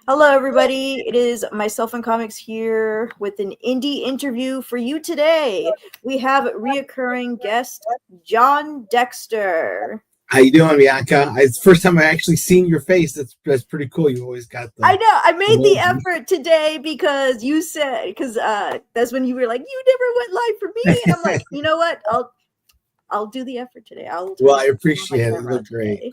Hello, everybody. It is myself and Comics here with an indie interview for you today. We have reoccurring guest John Dexter. How you doing, Bianca? It's the first time I actually seen your face. That's pretty cool. You always got I the know I made the emoji. effort today because you said that's when you were like you never went live for me, and I'm like, you know what? I'll do the effort today. I'll Well, turn I on my appreciate it. You camera look great. today.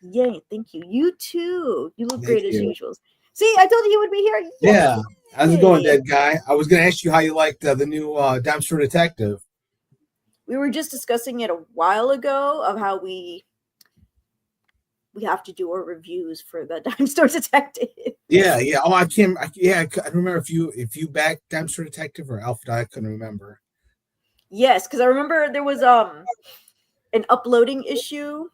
Yay! Thank you. You too. You look Thank great as you. usual. See, I told you you would be here. Yeah. How's it going, Yay! dead guy? I was gonna ask you how you liked the new Dexter Detective. We were just discussing it a while ago of how we have to do our reviews for the Dime Store Detective. Yeah, yeah. Oh, I can't. I don't remember if you backed Dexter Detective or Alpha. I couldn't remember. Yes, because I remember there was an uploading issue.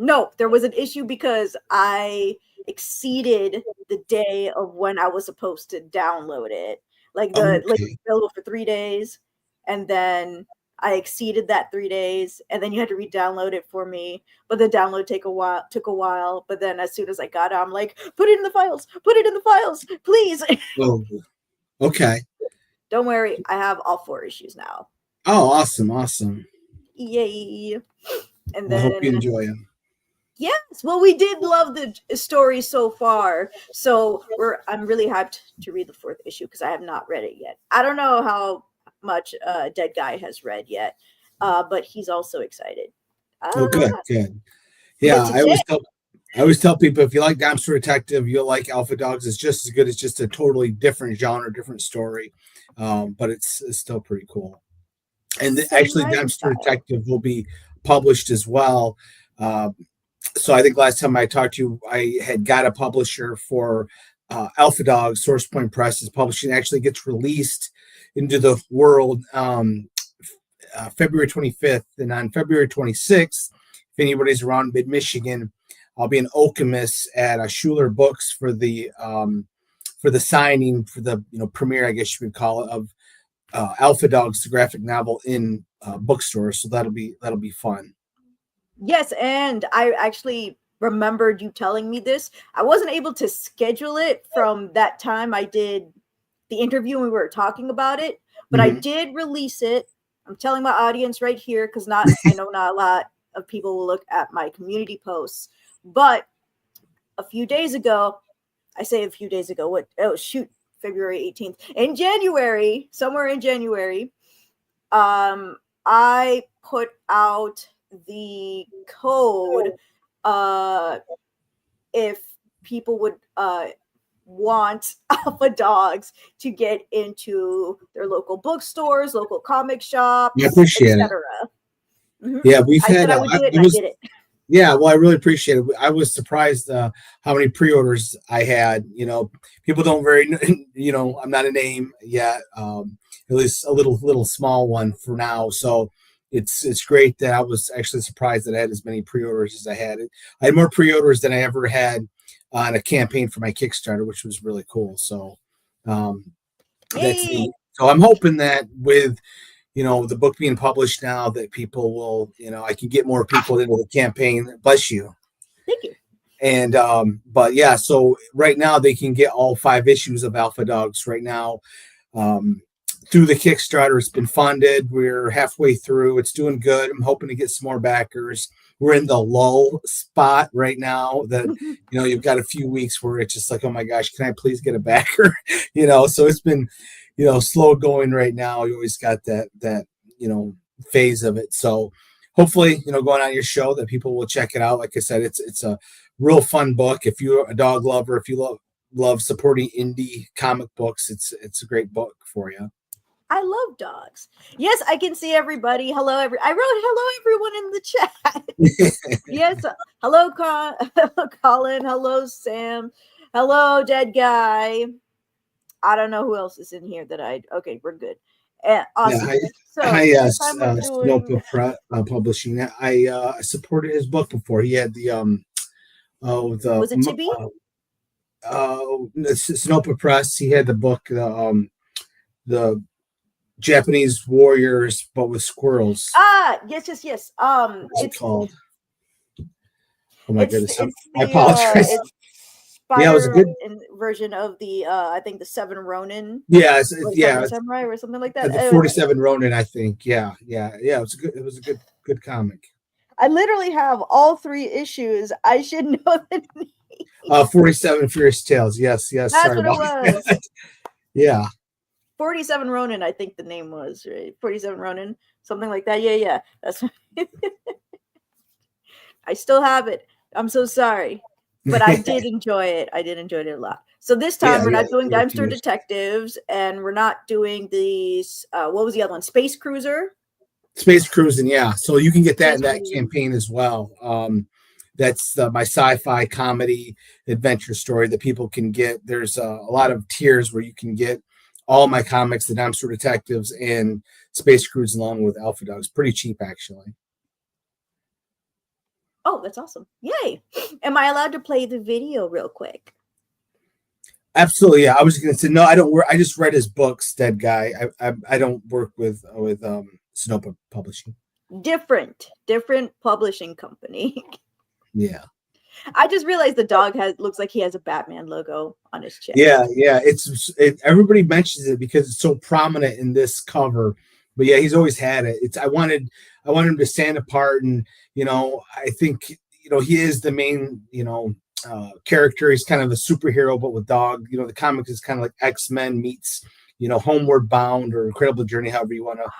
No, there was an issue because I exceeded the day of when I was supposed to download it. Like Okay. available for 3 days, and then I exceeded that 3 days, and then you had to re-download it for me. But the download took a while. But then as soon as I got it, I'm like, put it in the files, put it in the files, please. Oh, okay. Don't worry, I have all 4 issues now. Oh, awesome, awesome. Yay! And Well, I hope you then enjoy them. yes, well, we did love the story so far, so I'm really hyped to read the fourth issue because I have not read it yet. I don't know how much Dead Guy has read yet, but he's also excited. Oh, good, Uh, good. but Yeah, today, I always tell people if you like Dexter Detective, you'll like Alpha Dogs. It's just as good. It's just a totally different genre, different story, but it's still pretty cool. And same actually, writing Dexter style. Detective will be published as well. Uh, so I think last time I talked to you, I had got a publisher for Alpha Dogs. Source Point Press is publishing. Actually, gets released into the world February 25th, and on February 26th, if anybody's around mid Michigan, I'll be in Okemos at Schuler Books for the signing for the premiere, I guess you would call it, of Alpha Dogs, the graphic novel in bookstores. So that'll be fun. Yes, and I actually remembered you telling me this. I wasn't able to schedule it from that time I did the interview and we were talking about it, but I Mm-hmm. did release it. I'm telling my audience right here because not I know not a lot of people will look at my community posts, but a few days ago, I say a few days ago, what oh shoot, February 18th. In January, somewhere in January, I put out the code uh if people would want alpha dogs to get into their local bookstores, local comic I shops, appreciate it. etc. Mm-hmm. Yeah, we've I said had. I would do it, It and I was did it. Yeah, well, I really appreciate it. I was surprised how many pre-orders I had. People don't very, I'm not a name yet. At least a little small one for now. So it's great that I was actually surprised that I had as many pre-orders as I had. I had more pre-orders than I ever had on a campaign for my Kickstarter, which was really cool. So um, that's Yay! neat. So I'm hoping that with the book being published now that people will, I can get more people into the campaign. Bless you. Thank you. And but yeah, so right now they can get all 5 issues of Alpha Dogs right now. Um, through the Kickstarter, it's been funded. We're halfway through. It's doing good. I'm hoping to get some more backers. We're in the lull spot right now that you've got a few weeks where it's just like, oh my gosh, can I please get a backer? So it's been slow going right now. You always got that phase of it. So hopefully, going on your show that people will check it out. Like I said, it's a real fun book. If you're a dog lover, if you love supporting indie comic books, it's a great book for you. I love dogs. Yes, I can see everybody. Hello, I wrote hello everyone in the chat. Yes, hello, hello, Colin. Hello, Sam. Hello, Dead Guy. I don't know who else is in here that I. Okay, we're good. Yeah, Awesome. So hi, this time we're doing. Snowpa Publishing. I supported his book before. He had the oh the Was it Tibi? Snowpa Press. He had the book the Japanese warriors, but with squirrels. Ah, yes, yes, yes. What's it called? Oh my it's goodness, it's I the apologize. it's Yeah, it was a spider good. version of the I think the Seven Ronin Yeah, or yeah, Seven Samurai or something like that. the 47 Ronin, I think. Yeah, yeah. It was a good comic. I literally have all 3 issues. I should know the name. 47 Furious Tales. Yes, yes. That's Sorry what it about was. that. Yeah. 47 Ronin, I think the name was, right? 47 Ronin, something like that. Yeah, yeah. That's I still have it. I'm so sorry. But I did enjoy it. I did enjoy it a lot. So this time Yeah, we're yeah. not doing There were a Dexter few issues. Detectives and we're not doing these what was the other one? Space Cruiser? Space Cruising, yeah. So you can get that in Space that Cruiser. campaign as well. That's my sci-fi comedy adventure story that people can get. There's a lot of tiers where you can get all my comics, the Dumpster Detectives, and Space Cruise along with Alpha Dogs. Pretty cheap, actually. Oh, that's awesome. Yay. Am I allowed to play the video real quick? Absolutely, yeah. I was going to say no. I don't work. I just read his books. Dead guy. I don't work with Sonoma Publishing. Different publishing company. Yeah. I just realized the dog looks like he has a Batman logo on his chest. Yeah. Everybody mentions it because it's so prominent in this cover. But yeah, he's always had it. I wanted him to stand apart, and I think he is the main character. He's kind of a superhero, but with dog. The comic is kind of like X-Men meets Homeward Bound or Incredible Journey, however you want to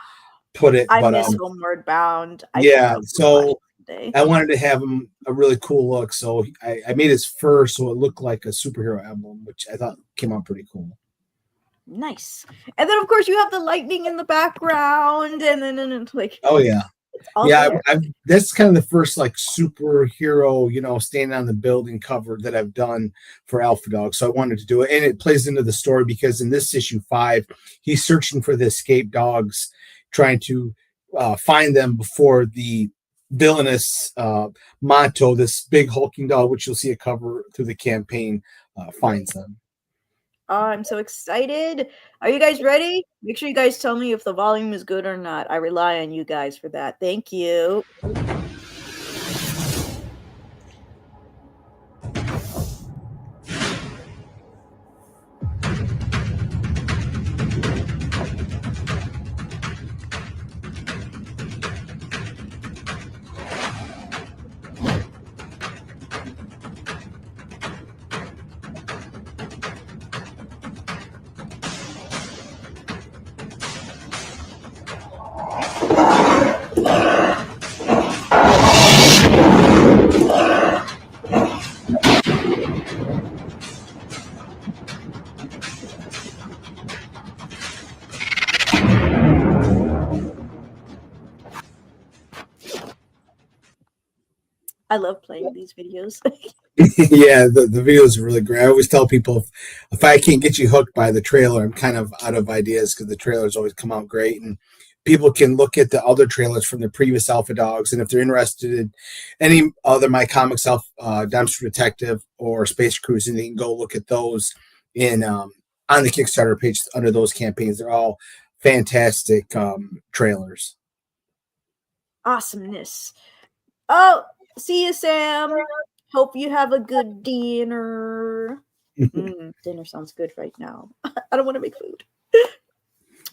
put it. I But miss Homeward Bound. I should yeah, probably watch so it today. I wanted to have him a really cool look, so I made his fur so it looked like a superhero emblem, which I thought came out pretty cool. Nice. And then of course you have the lightning in the background, and then like oh yeah. it's all Yeah, there. that's kind of the first like superhero, standing on the building cover that I've done for Alpha Dog. So I wanted to do it, and it plays into the story because in this issue 5, he's searching for the escaped dogs, trying to find them before the villainous Monto, this big hulking dog, which you'll see a cover through the campaign, finds them. Oh, I'm so excited. Are you guys ready? Make sure you guys tell me if the volume is good or not. I rely on you guys for that. Thank you. I love playing these videos. Yeah, the videos are really great. I always tell people if I can't get you hooked by the trailer, I'm kind of out of ideas because the trailers always come out great, and people can look at the other trailers from the previous Alpha Dogs, and if they're interested in any other my comics, Dumpster Detective or Space Cruising, they can go look at those in on the Kickstarter page under those campaigns. They're all fantastic trailers. Awesomeness. Oh, see you, Sam. Hope you have a good dinner. Dinner sounds good right now. I don't want to make food.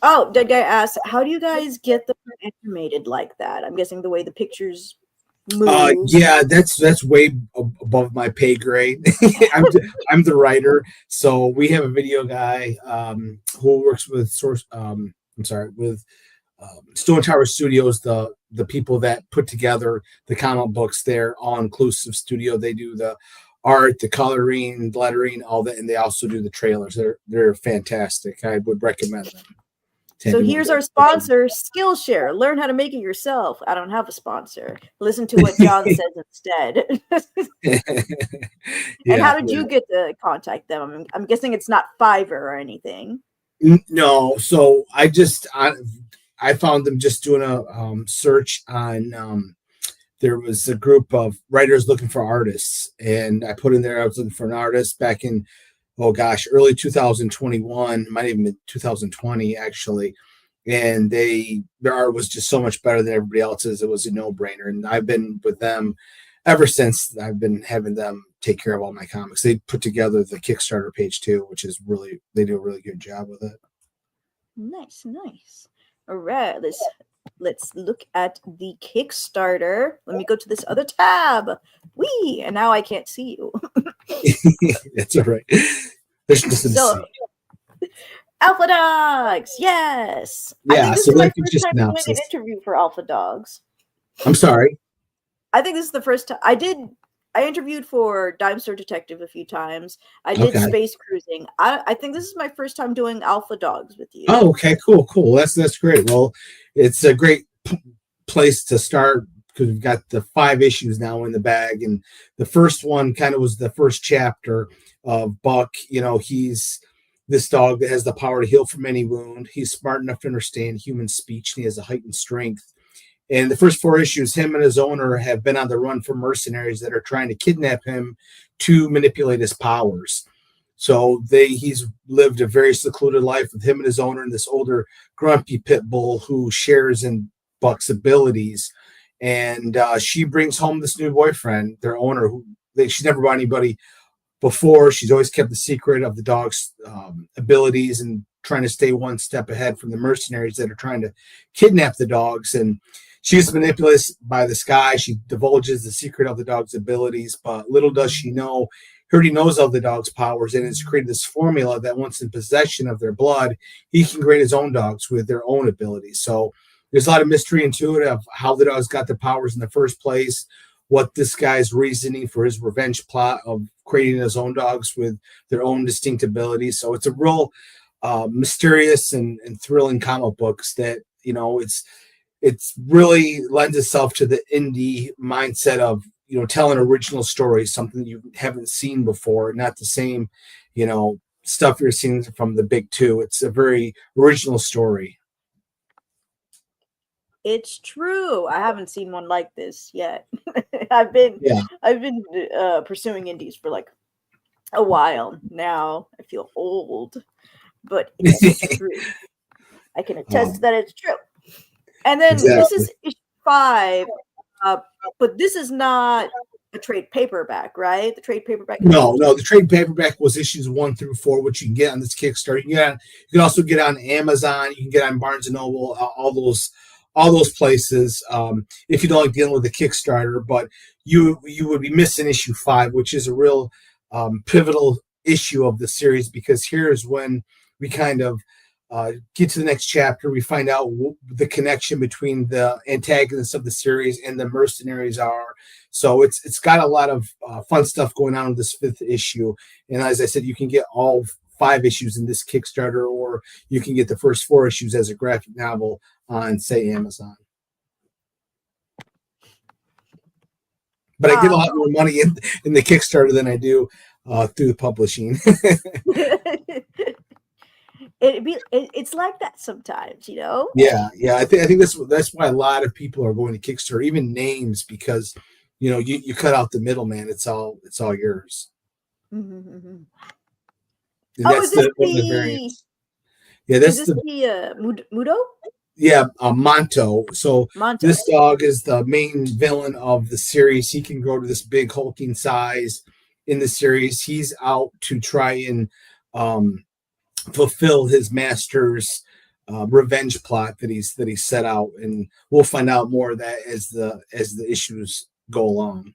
Oh, Dead Guy asks, how do you guys get them animated like that? I'm guessing the way the pictures move. Yeah, that's way above my pay grade. I'm the writer, so we have a video guy who works with Source. I'm sorry, with Stone Tower Studios, the people that put together the comic books. They're all inclusive studio. They do the art, the coloring, lettering, all that, and they also do the trailers. They're fantastic. I would recommend them. So here's our sponsor, Skillshare. Learn how to make it yourself. I don't have a sponsor. Listen to what John says instead. And how did you get to contact them? I'm guessing it's not Fiverr or anything. No, so I found them just doing a search on. There was a group of writers looking for artists, and I put in there I was looking for an artist back in early 2021, might even been 2020 actually, and their art was just so much better than everybody else's. It was a no-brainer, and I've been with them ever since. I've been having them take care of all my comics. They put together the Kickstarter page too, which is really, they do a really good job with it. Nice. All right, let's look at the Kickstarter. Let me go to this other tab. Wee, and now I can't see you. That's all right. There's nothing So, to see. Alpha Dogs, yes. I Yeah, think this so is my that could first just time doing announce an this. interview for Alpha Dogs. I'm sorry. I think this is the first time I interviewed for Dime Store Detective a few times. I did Okay. Space Cruising. I think this is my first time doing Alpha Dogs with you. Oh, okay, cool. That's great. Well, it's a great place to start because we've got the 5 issues now in the bag, and the first one kind of was the first chapter of Buck. He's this dog that has the power to heal from any wound. He's smart enough to understand human speech, and he has a heightened strength. And the first 4 issues, him and his owner have been on the run from mercenaries that are trying to kidnap him to manipulate his powers. So he's lived a very secluded life with him and his owner and this older grumpy pit bull who shares in Buck's abilities. And she brings home this new boyfriend, their owner, she's never brought anybody before. She's always kept the secret of the dog's abilities and trying to stay one step ahead from the mercenaries that are trying to kidnap the dogs. And she's manipulated by this guy. She divulges the secret of the dog's abilities, but little does she know, he already knows of the dog's powers and has created this formula that once in possession of their blood, he can create his own dogs with their own abilities. So there's a lot of mystery into it of how the dogs got the powers in the first place, what this guy's reasoning for his revenge plot of creating his own dogs with their own distinct abilities. So it's a real mysterious and thrilling comic books that, it's really lends itself to the indie mindset of, telling original stories, something you haven't seen before, not the same, stuff you're seeing from the big two. It's a very original story. It's true. I haven't seen one like this yet. I've been pursuing indies for like a while now. I feel old, but it's true. I can attest that it's true. And then This is issue 5, but this is not a trade paperback, right? The trade paperback. No, the trade paperback was issues 1 through 4, which you can get on this Kickstarter. You can also get on Amazon. You can get on Barnes and Noble. All those places. If you don't like dealing with the Kickstarter, but you would be missing issue 5, which is a real pivotal issue of the series, because here's when we kind of get to the next chapter. We find out the connection between the antagonists of the series and the mercenaries are. So it's got a lot of fun stuff going on with this 5th issue. And as I said, you can get all 5 issues in this Kickstarter, or you can get the first 4 issues as a graphic novel on, say, Amazon. But I get a lot more money in the Kickstarter than I do through the publishing. It's like that sometimes, Yeah. I think that's why a lot of people are going to Kickstarter, even names, because you cut out the middleman. It's all yours. Mm-hmm. And that's one of the variants. Yeah, that's the Mudo. Yeah, Monto. So Monto. This dog is the main villain of the series. He can grow to this big hulking size in the series. He's out to try and fulfill his master's revenge plot that he's set out, and we'll find out more of that as the issues go along.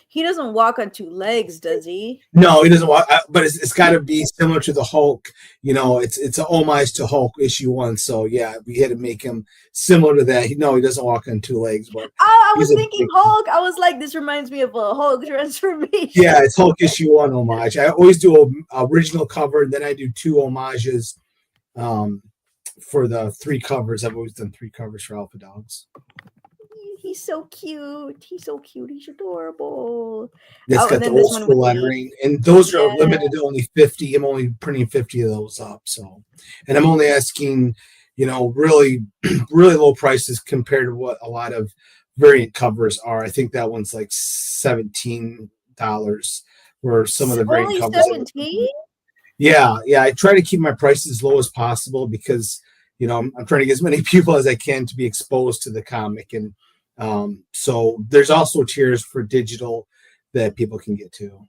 He doesn't walk on 2 legs, does he? No, he doesn't walk. But it's got to be similar to the Hulk. It's an homage to Hulk issue 1. So yeah, we had to make him similar to that. He doesn't walk on 2 legs. But I was thinking Hulk. I was like, this reminds me of a Hulk transformation. Yeah, it's Hulk issue 1 homage. I always do an original cover, and then I do 2 homages for the 3 covers. I've always done 3 covers for Alpha Dogs. He's so cute. He's adorable. It's got the old school lettering, and those are limited to only 50. I'm only printing 50 of those up. So, and I'm only asking, really, really low prices compared to what a lot of variant covers are. I think that one's like $17, where some of the variant covers. Only 17? Yeah. I try to keep my prices as low as possible because I'm trying to get as many people as I can to be exposed to the comic. And so there's also tiers for digital that people can get to.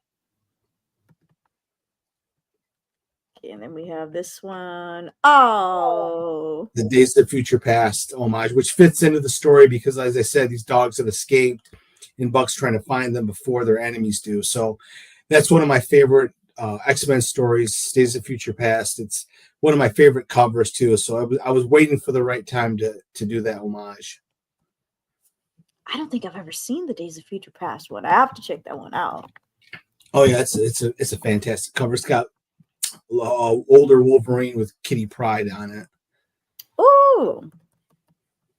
Okay, and then we have this one. Oh, The Days of Future Past homage, which fits into the story because, as I said, these dogs have escaped, and Buck's trying to find them before their enemies do. So that's one of my favorite X-Men stories, Days of Future Past. It's one of my favorite covers too. So I was waiting for the right time to do that homage. I don't think I've ever seen the Days of Future Past one. I have to check that one out. Oh yeah, it's a fantastic cover. It's got older Wolverine with Kitty Pryde on it. Oh,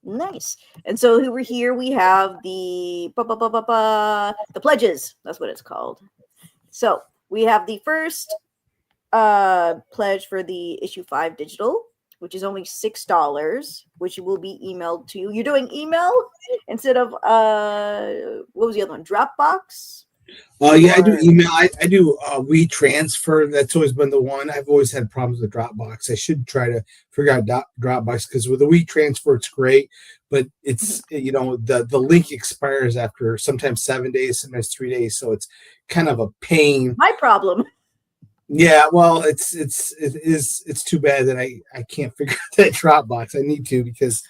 nice. And so over here we have the pledges. That's what it's called. So we have the first pledge for the issue 5 digital, which is only $6, which will be emailed to you. You're doing email instead of what was the other one? Dropbox? Yeah, I do email. I do WeTransfer. That's always been the one. I've always had problems with Dropbox. I should try to figure out Dropbox because with the WeTransfer, it's great, but it's the link expires after sometimes 7 days, sometimes 3 days, so it's kind of a pain. My problem. Yeah, well, it's too bad that I can't figure out that Dropbox. I need to because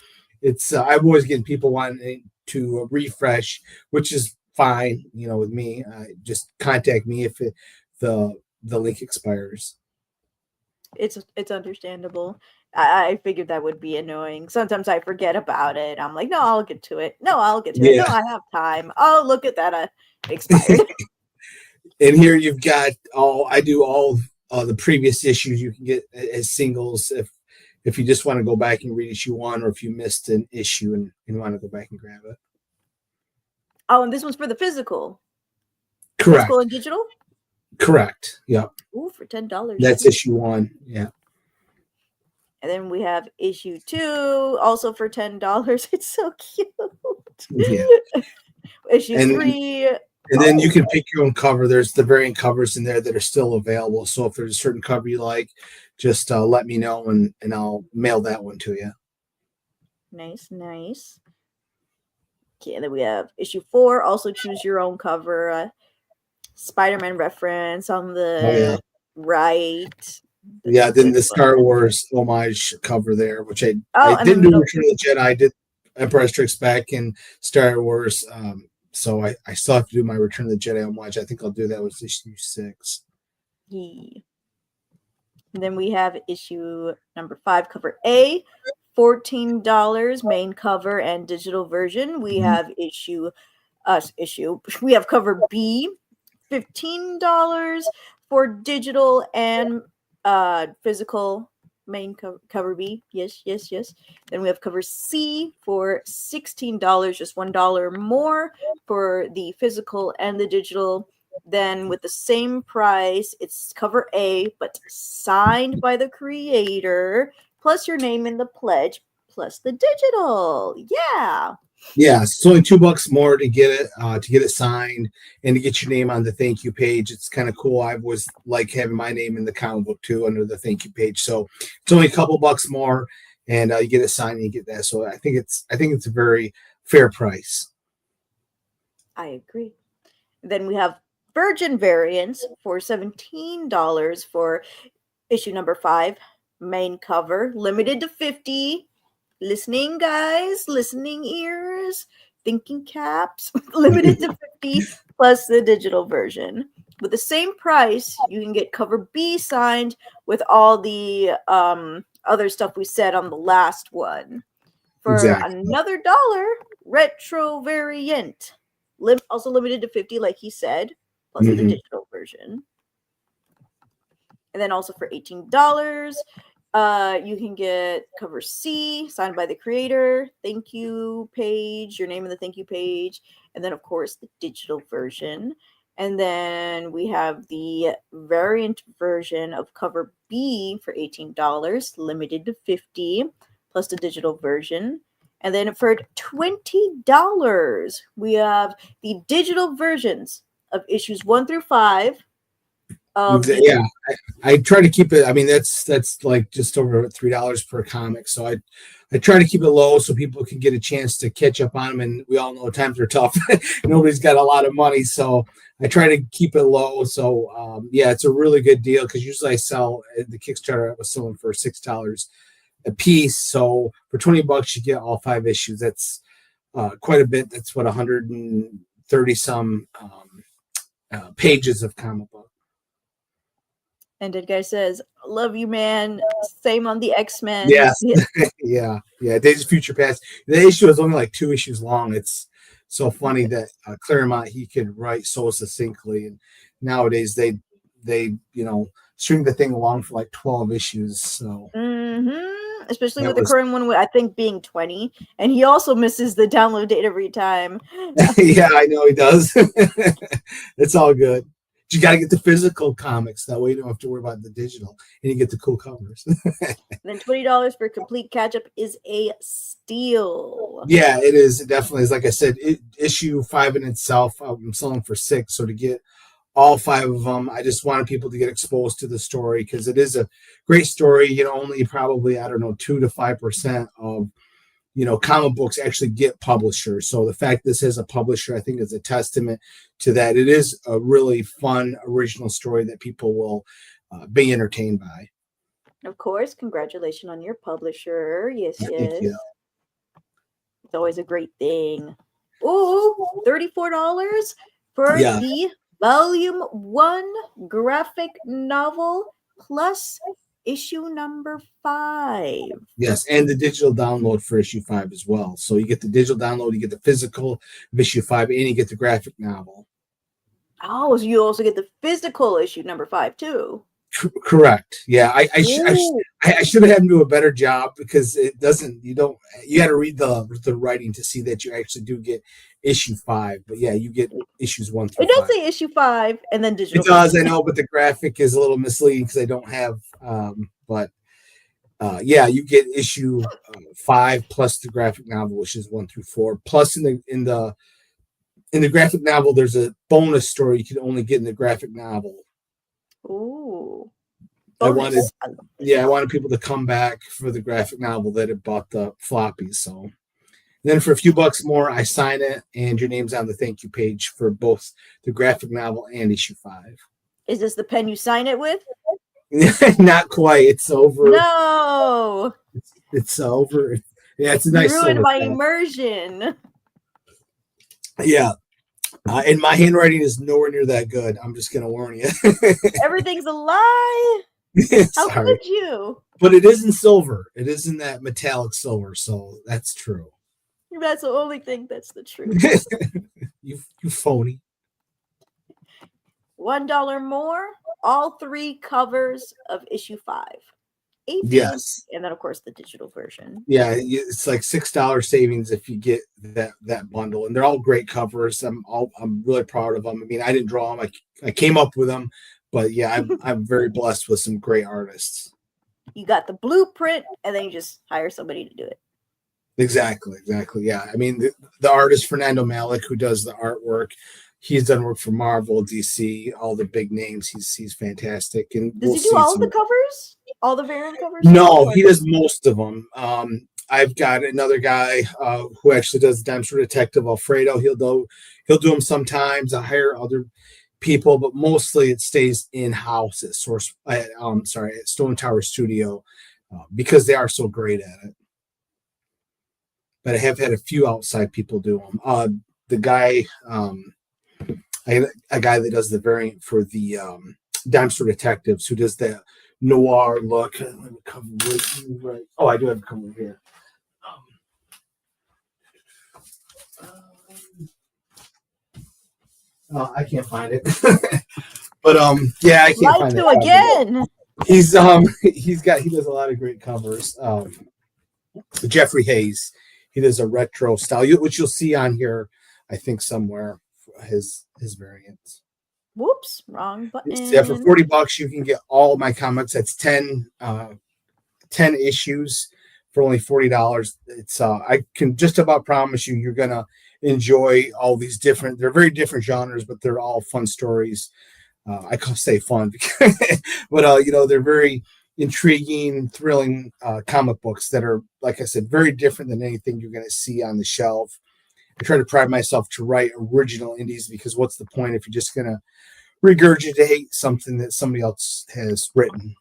it's I'm always getting people wanting to refresh, which is fine, with me. Just contact me if the link expires. It's understandable. I figured that would be annoying. Sometimes I forget about it. I'm like, no, I'll get to it. No, I'll get to it. No, I have time. Oh, look at that. Expired. And here you've got I do all the previous issues you can get as singles if you just want to go back and read issue 1, or if you missed an issue and want to go back and grab it. Oh, and this one's for the physical. Correct. Physical and digital? Correct. Yep. Ooh, for $10. That's issue 1. Yeah. And then we have issue 2, also for $10. It's so cute. Yeah. Issue 3. And then you can pick your own cover. There's the variant covers in there that are still available. So if there's a certain cover you like, just let me know and I'll mail that one to you. Nice. Okay, and then we have issue 4. Also choose your own cover. Spider-Man reference on the right. Yeah, then the Star Wars homage cover there, which I didn't do Return of the Jedi. I did Empire Strikes Back and Star Wars. So I still have to do my Return of the Jedi homage. I think I'll do that with issue 6. Yeah. And then we have issue number 5, cover A, $14, main cover and digital version. We have we have cover B, $15 for digital and physical main cover B. Yes. Then we have cover C for $16, just $1 more for the physical and the digital. Then with the same price, it's cover A, but signed by the creator, plus your name in the pledge, plus the digital. Yeah. Yeah, it's only $2 more to get it signed and to get your name on the thank you page. It's kind of cool. I always like having my name in the comic book too under the thank you page. So it's only a couple bucks more, and you get it signed and you get that. So I think it's a very fair price. I agree. Then we have Virgin variants for $17 for issue number 5, main cover, limited to 50. Listening, guys, listening ears, thinking caps, limited to 50 plus the digital version. With the same price, you can get cover B signed with all the other stuff we said on the last one. For another $1, retro variant, also limited to 50, like he said, plus the digital version. And then also for $18, you can get cover C signed by the creator, thank you page, your name in the thank you page, and then of course the digital version. And then we have the variant version of cover B for $18, limited to 50, plus the digital version. And then for $20, we have the digital versions of issues 1 through 5. I try to keep it. I mean, that's like just over $3 per comic. So I try to keep it low so people can get a chance to catch up on them. And we all know times are tough. Nobody's got a lot of money, so I try to keep it low. So yeah, it's a really good deal because usually I sell the Kickstarter. I was selling for $6 a piece. So for $20, you get all 5 issues. That's quite a bit. That's what 130 some pages of comic book. And the guy says, "Love you, man." Same on the X-Men. Yes. Yeah. Days of Future Past. The issue is only like 2 issues long. It's so funny that Claremont, he could write so succinctly, and nowadays they string the thing along for like 12 issues. So especially with the current one, I think being 20, and he also misses the download date every time. Yeah, I know he does. It's all good. You got to get the physical comics. That way you don't have to worry about the digital, and you get the cool covers. And then $20 for complete catch-up is a steal. Yeah, it is. It definitely is. Like I said, issue 5 in itself, I'm selling for $6. So to get all 5 of them, I just wanted people to get exposed to the story because it is a great story. Only probably, 2 to 5% of comic books actually get publishers. So the fact this has a publisher, I think, is a testament to that. It is a really fun, original story that people will be entertained by. Of course, congratulations on your publisher. Yes. Thank you. It's always a great thing. Ooh, $34 for the Volume 1 graphic novel plus issue number 5. Yes, and the digital download for issue 5 as well. So you get the digital download, you get the physical of issue 5, and you get the graphic novel. Oh, so you also get the physical issue number 5 too. Correct. Yeah, I should have had him do a better job because it doesn't. You got to read the writing to see that you actually do get issue 5. But yeah, you get issues 1 through 5. It does say issue 5 and then digital. It does, I know, but the graphic is a little misleading because I don't have. Yeah, you get issue 5 plus the graphic novel, which is 1 through 4. Plus in the graphic novel, there's a bonus story you can only get in the graphic novel. Ooh. I wanted people to come back for the graphic novel that had bought the floppies. So then for a few bucks more, I sign it, and your name's on the thank you page for both the graphic novel and issue 5. Is this the pen you sign it with? Not quite. It's over. No. It's over. Yeah, it's a nice. Ruined my immersion. Yeah. And my handwriting is nowhere near that good. I'm just going to warn you. Everything's a lie. How could you? But it is in silver. It is in that metallic silver. So that's true. That's the only thing that's the truth. You phony. $1 more. All 3 covers of issue 5. Yes. And then, of course, the digital version. Yeah, it's like $6 savings if you get that bundle, and they're all great covers. I'm really proud of them. I mean, I didn't draw them; I came up with them, but yeah, I'm very blessed with some great artists. You got the blueprint, and then you just hire somebody to do it. Exactly. Yeah, I mean, the artist Fernando Malik, who does the artwork, he's done work for Marvel, DC, all the big names. He's fantastic. And does he do all the covers? All the variant covers? No, he does most of them. I've got another guy who actually does Dexter Detective, Alfredo. He'll do them sometimes. I hire other people, but mostly it stays in house at Stone Tower Studio because they are so great at it. But I have had a few outside people do them. The guy, a guy that does the variant for the Dexter Detectives, who does the noir look. Let me cover right. Oh, I do have a cover here. I can't find it. But yeah, I can't find it again. He does a lot of great covers. Jeffrey Hayes, he does a retro style, which you'll see on here, I think somewhere, his variants. Whoops, wrong button. Yeah, for $40 you can get all of my comics. That's 10 issues for only $40. It's I can just about promise you're gonna enjoy all these different. They're very different genres, but they're all fun stories. I can't say fun, but they're very intriguing, thrilling comic books that are, like I said, very different than anything you're going to see on the shelf. I try to pride myself to write original indies because what's the point if you're just going to regurgitate something that somebody else has written?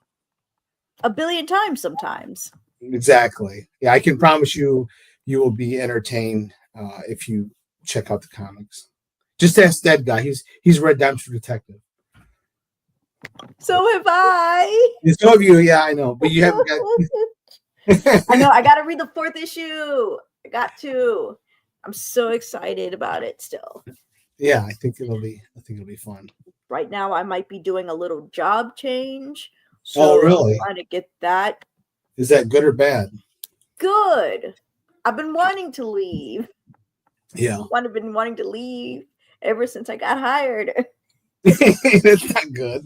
A billion times sometimes. Exactly. Yeah, I can promise you, you will be entertained if you check out the comics. Just ask that guy. He's read Dexter Detective. So have I. Some of you, yeah, I know, but you haven't got. I know. I got to read the 4th issue. I got to. I'm so excited about it still. Yeah, I think it'll be fun. Right now, I might be doing a little job change. So Oh, really? I'm trying to get that. Is that good or bad? Good. I've been wanting to leave. Yeah. I've been wanting to leave ever since I got hired. That's not good.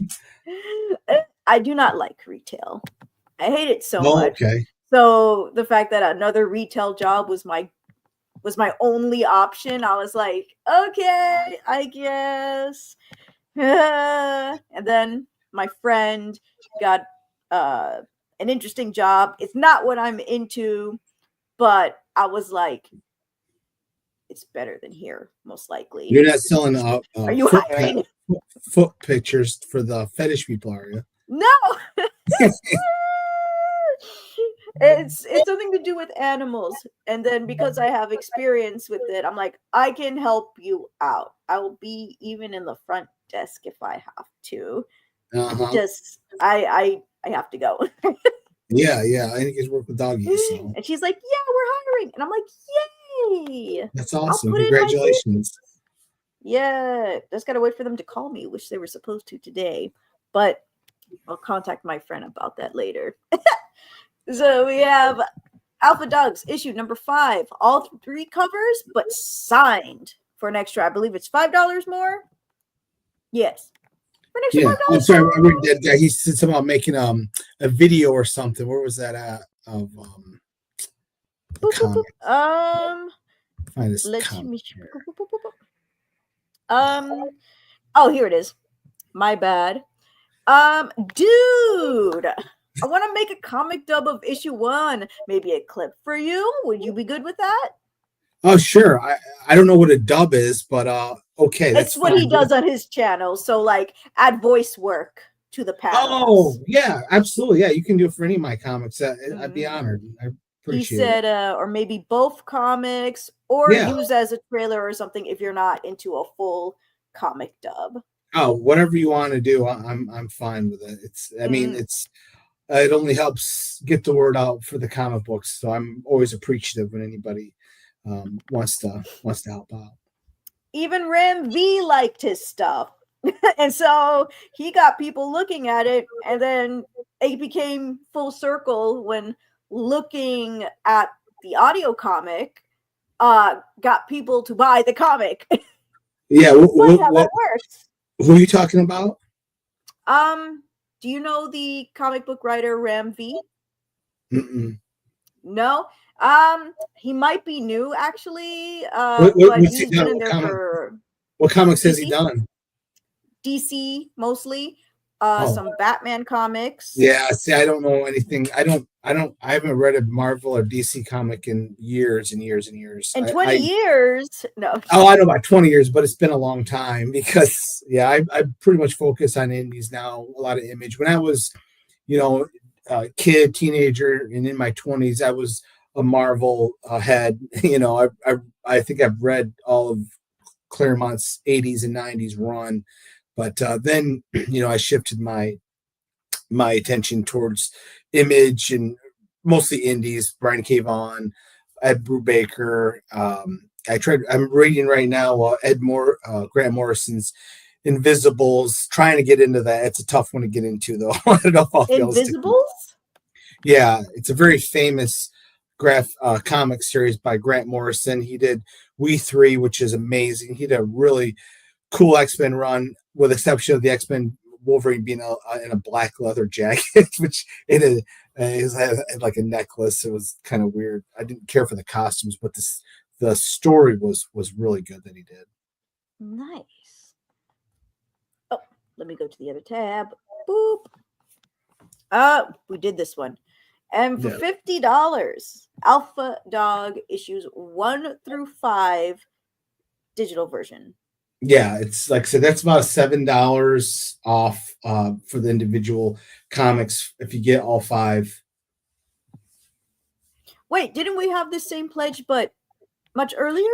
I do not like retail. I hate it so much. Okay. So the fact that another retail job was my only option, I was like, okay, I guess. And then my friend got an interesting job. It's not what I'm into, but I was like, it's better than here, most likely. You're not selling Are you hiring? Foot pictures for the fetish people, are you? No. It's something to do with animals, and then because I have experience with it, I'm like, I can help you out. I will be even in the front desk if I have to. Just I have to go. Yeah, I think it's work with doggies. So. And she's like, yeah, we're hiring, and I'm like, yay! That's awesome. Congratulations. Yeah, just gotta wait for them to call me, which they were supposed to today, but I'll contact my friend about that later. So we have Alpha Dogs issue number 5, all 3 covers, but signed for an extra. I believe it's $5 more. Yes, for an extra $5. I'm sorry, I read that guy. He said something about making a video or something. Where was that at? Of boop, find this let comic me. here. Oh, here it is. My bad. Dude. I want to make a comic dub of issue 1. Maybe a clip for you. Would you be good with that? Oh, sure. I don't know what a dub is, but okay. That's what he does on his channel. So, like, add voice work to the panels. Oh, yeah, absolutely. Yeah, you can do it for any of my comics. I'd be honored. I appreciate it. He said, or maybe both comics, or use as a trailer or something if you're not into a full comic dub. Oh, whatever you want to do, I'm fine with it. It only helps get the word out for the comic books. So I'm always appreciative when anybody wants to help out. Even Ram V liked his stuff. And so he got people looking at it, and then it became full circle when looking at the audio comic got people to buy the comic. Yeah, that works. Who are you talking about? Do you know the comic book writer Ram V? Mm-mm. No. He might be new actually. But he's been in there for. What comics has he done? DC mostly. Some Batman comics. Yeah, see, I don't know anything. I haven't read a Marvel or DC comic in years and years and years. In 20 years? No. Oh, I know about 20 years, but it's been a long time because I pretty much focus on indies now, a lot of Image. When I was, a kid, teenager, and in my 20s, I was a Marvel head. I think I've read all of Claremont's 80s and 90s run. But then, I shifted my attention towards Image and mostly indies. Brian K. Vaughan, Ed Brubaker. I'm reading right now Grant Morrison's Invisibles. Trying to get into that. It's a tough one to get into, though. I don't know if I'll Invisibles? Yeah, it's a very famous comic series by Grant Morrison. He did We Three, which is amazing. He did a really cool X-Men run, with the exception of the X-Men Wolverine being in a black leather jacket, which it had like a necklace. It was kind of weird. I didn't care for the costumes, but the story was really good that he did. Nice. Oh, let me go to the other tab. Boop. We did this one. And for Yeah. $50, Alpha Dog issues 1 through 5 digital version. Yeah, it's like I said, that's about $7 off for the individual comics if you get all 5. Wait, didn't we have the same pledge but much earlier?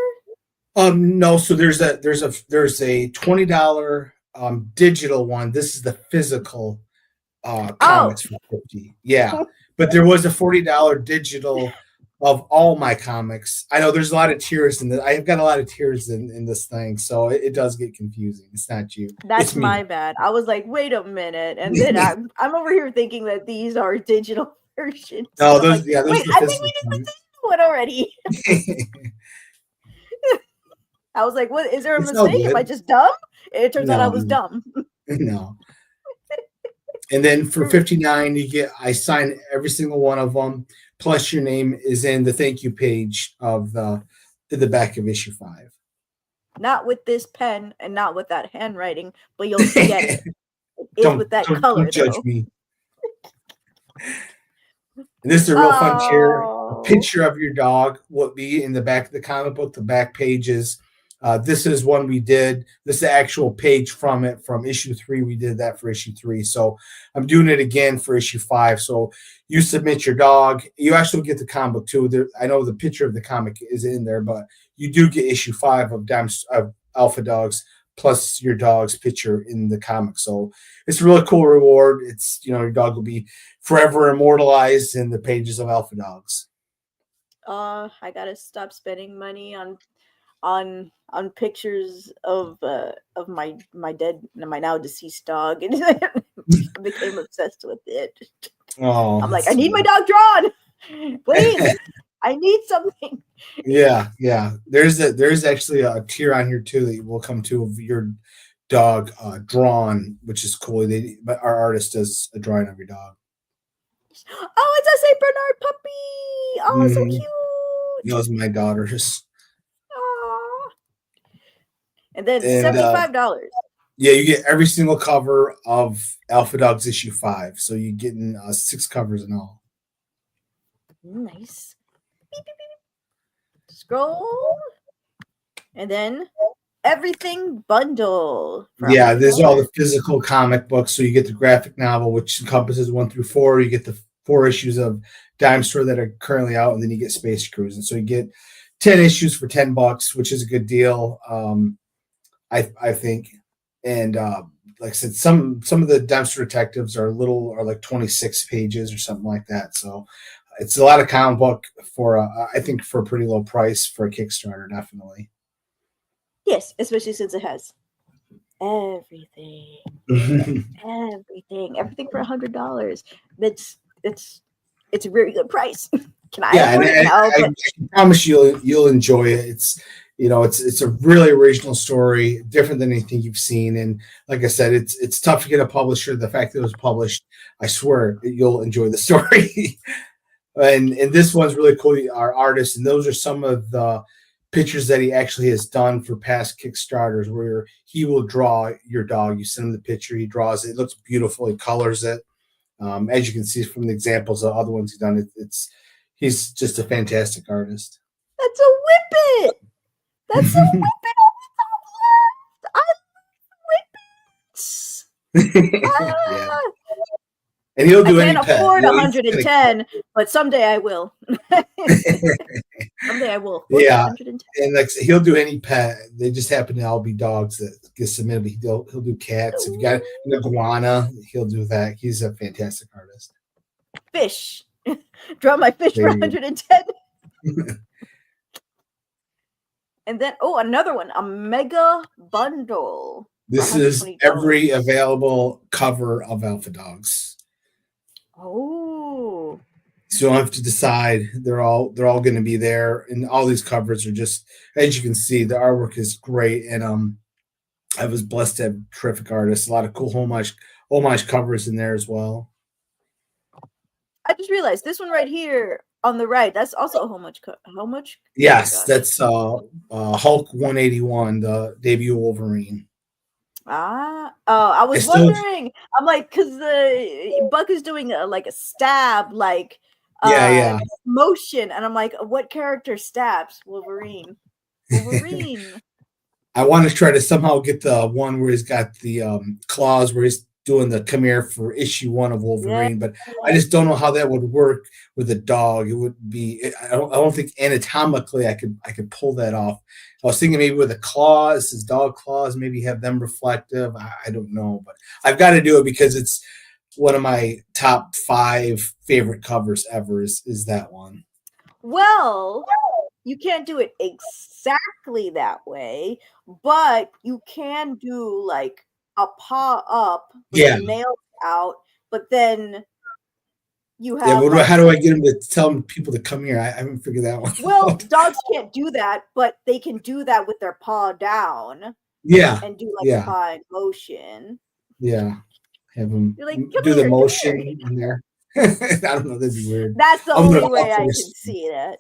No, so there's a $20 digital one. This is the physical Oh, comics for 50. Yeah. But there was a $40 digital of all my comics. I know there's a lot of tiers in this. I've got a lot of tiers in this thing, so it does get confusing. It's not you. that's It's me. my bad. I was like, wait a minute. And then I'm over here thinking that these are digital versions. No, And I'm like, those wait, are the I think we physical did the comics. digital one already. I was like, what? Is there a It's all mistake? Am I good. just dumb? It turns out I No, was no, dumb. no. And then for 59, I sign every single one of them. Plus, your name is in the thank you page of the back of issue 5. Not with this pen and not with that handwriting, but you'll get it. It is with that don't color, judge though. me. And this is a real fun chair. A Oh, picture of your dog will be in the back of the comic book. The back pages. This is one we did. This is the actual page from it from issue 3. We did that for issue 3. So I'm doing it again for issue 5. So you submit your dog. You actually get the comic book too. I know the picture of the comic is in there, but you do get issue 5 of Alpha Dogs plus your dog's picture in the comic. So it's a really cool reward. It's your dog will be forever immortalized in the pages of Alpha Dogs. I gotta stop spending money on pictures of my dead, my now deceased dog, and I became obsessed with it. Oh, I'm like, I need my dog drawn, please. I need something. Yeah. There's actually a tier on here too that will come to of your dog drawn, which is cool. But our artist does a drawing of your dog. Oh, it's a Saint Bernard puppy. Oh, so cute. Those are my daughters. Aw. And then And $75. yeah, you get every single cover of Alpha Dogs issue 5. So you're getting 6 covers in all. Nice. Beep, beep, beep. Scroll. And then everything bundle. Yeah, there's all the physical comic books. So you get the graphic novel, which encompasses 1 through 4. You get the 4 issues of Dime Store that are currently out, and then you get Space Cruise. And so you get 10 issues for $10, which is a good deal, I think. And like I said, some of the Dime Store detectives are like 26 pages or something like that. So it's a lot of comic book for I think for a pretty low price for a Kickstarter, definitely. Yes, especially since it has everything, everything for $100. It's a very good price. Can I afford it? No, I promise you'll enjoy it. It's a really original story, different than anything you've seen. And like I said, it's tough to get a publisher. The fact that it was published, I swear you'll enjoy the story. and this one's really cool. Our artist, and those are some of the pictures that he actually has done for past Kickstarters, where he will draw your dog. You send him the picture, he draws it. It looks beautiful. He colors it. As you can see from the examples of other ones he's done, he's just a fantastic artist. That's a whippet. That's a whippet on the top left. I love whippets. Yeah. And he'll do I any can't pet. afford 110, but someday I will. Someday I will. Yeah, 110. and like he'll do any pet. They just happen to all be dogs that get submitted. He'll do cats. If you got an iguana, he'll do that. He's a fantastic artist. Fish. Draw my fish for 110. And then another one, a mega bundle. This is every available cover of Alpha Dogs. Oh. So you don't have to decide. They're all going to be there, and all these covers are just, as you can see, the artwork is great, and I was blessed to have terrific artists. A lot of cool homage covers in there as well. I just realized this one right here on the right, that's also a homage. Yes, that's Hulk 181, the debut Wolverine. Oh, I I was still, wondering. I'm like, because the Buck is doing like a stab, like yeah, yeah. motion, and I'm like, what character stabs? Wolverine. Wolverine. I want to try to somehow get the one where he's got the claws where he's doing the come here for issue one of Yeah. Wolverine, but I just don't know how that would work with a dog. It would be I don't think anatomically I could pull that off. I was thinking maybe with the claws, his dog claws, maybe have them reflective. I don't know, but I've got to do it because it's one of my top 5 favorite covers ever is that one. Well, you can't do it exactly that way, but you can do like a paw up with the Yeah. nails out, but then you Yeah, have but like how do I get him to tell people to come here? I haven't figured that one well, out. dogs can't do that, but they can do that with their paw down Yeah, and do like a yeah, paw in motion. yeah. Have him You're like, come do the here, come here. motion in there. I don't know. That'd be weird. That's the I'm gonna only fall way I for can this. see it.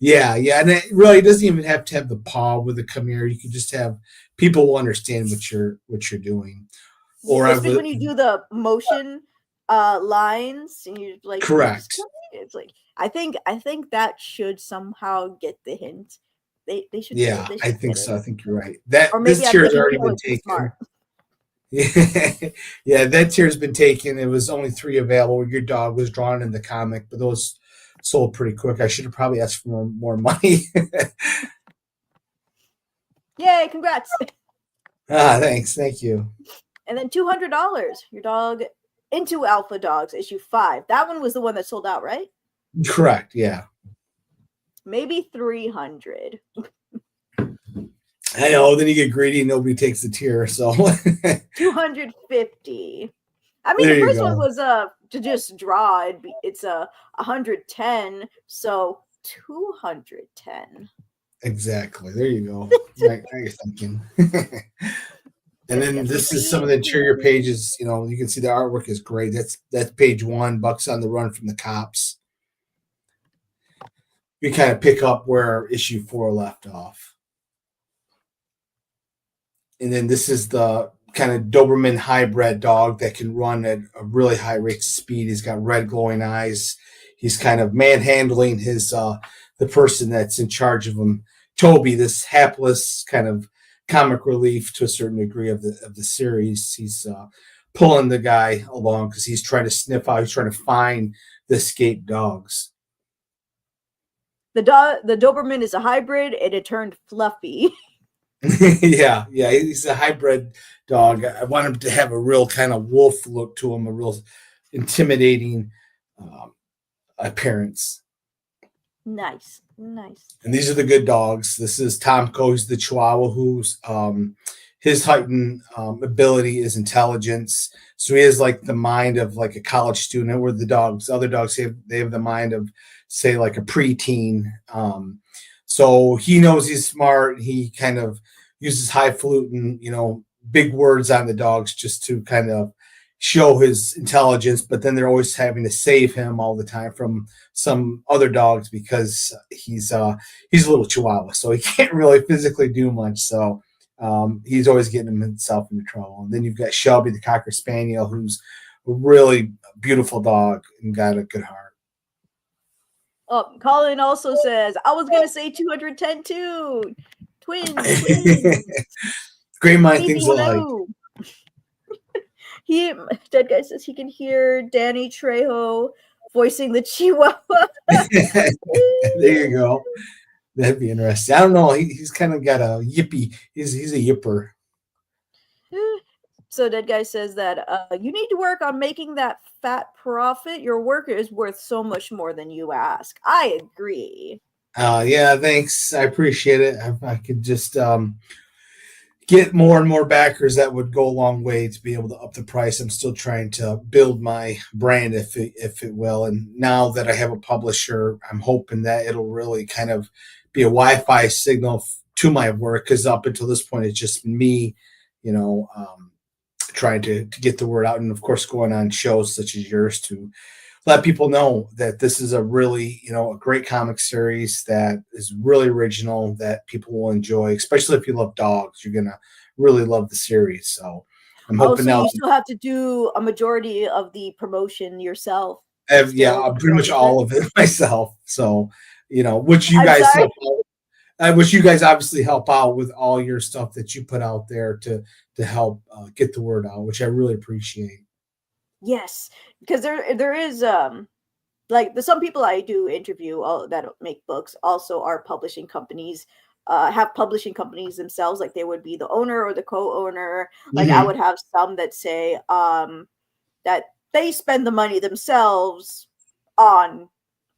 Yeah, yeah, and it really doesn't even have to have the paw with the come here. You can just have people will understand what you're doing. Yeah, Or I've especially when you do the motion lines and you're like, just correct. come here. It's like I think that should somehow get the hint. They should Yeah, they I should think get it. so. I think you're right. That Or maybe this I'm tier has making already people been too smart. taken. Yeah, yeah, that tier's been taken. It was only 3 available. Your dog was drawn in the comic, but those sold pretty quick. I should have probably asked for more money. Yay, congrats. Thanks, thank you. And then $200. Your dog into Alpha Dogs issue 5. That one was the one that sold out, right? Correct, yeah. Maybe 300. I know. Then you get greedy, and nobody takes the tier. So 250. I mean, there the you first one go. was to just draw. It's a 110, so 210. Exactly. There you go. Right, now you're thinking. And then That's this is pretty. some of the interior pages. You can see the artwork is great. That's page 1. Buck's on the run from the cops. We kind of pick up where issue 4 left off. And then this is the kind of Doberman hybrid dog that can run at a really high rate of speed. He's got red glowing eyes. He's kind of manhandling his the person that's in charge of him, Toby, this hapless kind of comic relief to a certain degree of the series. He's pulling the guy along because he's trying to sniff out. He's trying to find the escaped dogs. The Doberman is a hybrid, and it turned fluffy. Yeah, yeah, he's a hybrid dog. I want him to have a real kind of wolf look to him, a real intimidating um, appearance. Nice, nice. And these are the good dogs. This is Tom Coe's the Chihuahua, who's his heightened ability is intelligence. So he has like the mind of like a college student, where the other dogs they have the mind of say like a preteen. So he knows he's smart. He kind of uses highfalutin, big words on the dogs just to kind of show his intelligence. But then they're always having to save him all the time from some other dogs because he's a little Chihuahua, so he can't really physically do much. So he's always getting himself into trouble. And then you've got Shelby, the Cocker Spaniel, who's a really beautiful dog and got a good heart. Oh, Colin also says, I was going to say 210 too. Twins. Great mind Maybe things alike. Dead Guy says he can hear Danny Trejo voicing the Chihuahua. There you go. That'd be interesting. I don't know. He's kind of got a yippy. He's a yipper. So Dead Guy says that you need to work on making that fat profit. Your work is worth so much more than you ask. I agree. Yeah, thanks. I appreciate it. If I could just get more and more backers, that would go a long way to be able to up the price. I'm still trying to build my brand, if it will. And now that I have a publisher, I'm hoping that it'll really kind of be a Wi-Fi signal to my work, because up until this point, it's just me, trying to get the word out, and of course going on shows such as yours to let people know that this is a really, a great comic series that is really original, that people will enjoy, especially if you love dogs. You're going to really love the series. So I'm Oh, hoping so now. you still have to do a majority of the promotion yourself Yeah, still to pretty much publish it? all of it myself. So, which you I'm guys sorry? help out. Which you guys obviously help out with all your stuff that you put out there to help get the word out, which I really appreciate. Yes, because there is like the some people I do interview all that make books also are publishing companies, have publishing companies themselves, like they would be the owner or the co-owner. Like I Hmm. would have some that say that they spend the money themselves on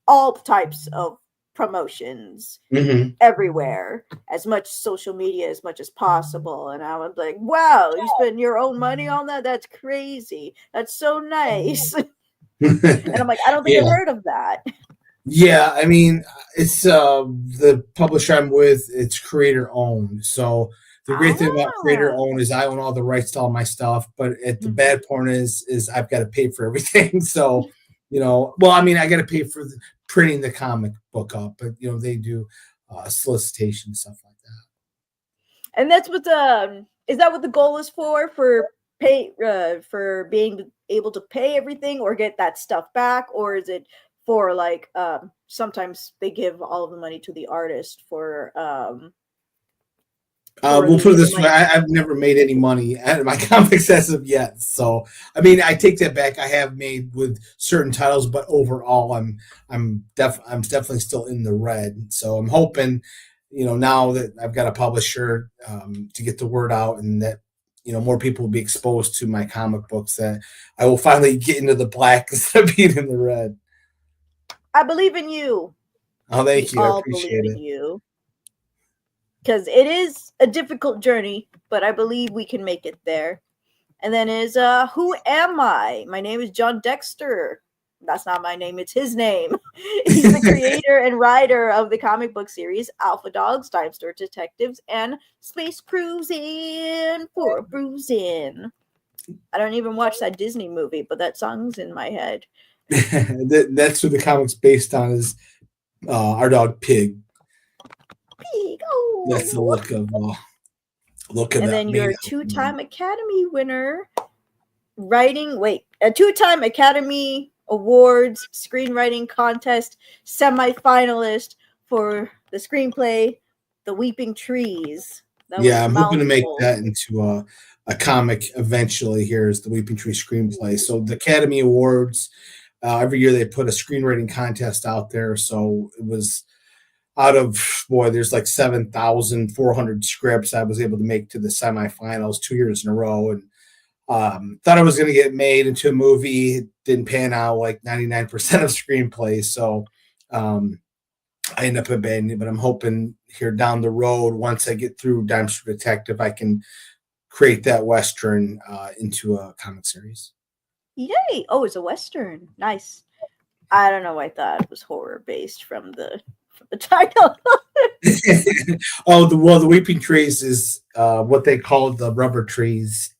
all types of promotions Hmm. everywhere, as much social media as much as possible. And I was like, wow, you spend your own money on that? That's crazy. That's so nice. And I'm like, I don't think I've Yeah. heard of that. Yeah, I mean, it's the publisher I'm with. It's creator owned. So the great thing about creator Ah. owned is I own all the rights to all my stuff. But the Mhm. bad part is I've got to pay for everything. So well, I mean, I got to pay for printing the comic book up, but they do solicitation stuff like that. And that's what the is that what the goal is for being able to pay everything or get that stuff back, or is it for like sometimes they give all of the money to the artist for We'll put it the this way: money. I've never made any money out of my comics as of yet. So, I mean, I take that back. I have made with certain titles, but overall, I'm definitely still in the red. So, I'm hoping, now that I've got a publisher, to get the word out, and that more people will be exposed to my comic books, that I will finally get into the black instead of being in the red. I believe in you. Oh, We thank you. I all believe appreciate in it. you because it is a difficult journey, but I believe we can make it there. And then is who am I? My name is John Dexter. That's not my name, it's his name. He's the creator and writer of the comic book series Alpha Dogs, Time Store Detectives, and Space Cruising for a Bruising. I don't even watch that Disney movie, but that song's in my head. That's what the comic's based on, is our dog Pig. Pig, That's the oh. look of And that then main you're a outline. two-time Academy winner, a two-time Academy Awards screenwriting contest semi-finalist for the screenplay The Weeping Trees. That was Yeah, a I'm hoping to make mouthful. that into a comic eventually. Here is the Weeping Tree screenplay. So the Academy Awards, every year they put a screenwriting contest out there. So it was out of, boy, there's like 7,400 scripts. I was able to make to the semifinals 2 years in a row, and thought I was going to get made into a movie. It didn't pan out, like 99% of screenplays. So um, I end up abandoning, but I'm hoping here down the road, once I get through Dexter Detective, I can create that Western into a comic series. Yay! Oh, it's a Western. Nice. I don't know why I thought it was horror based from the title. Oh, the Weeping Trees is what they call the rubber trees.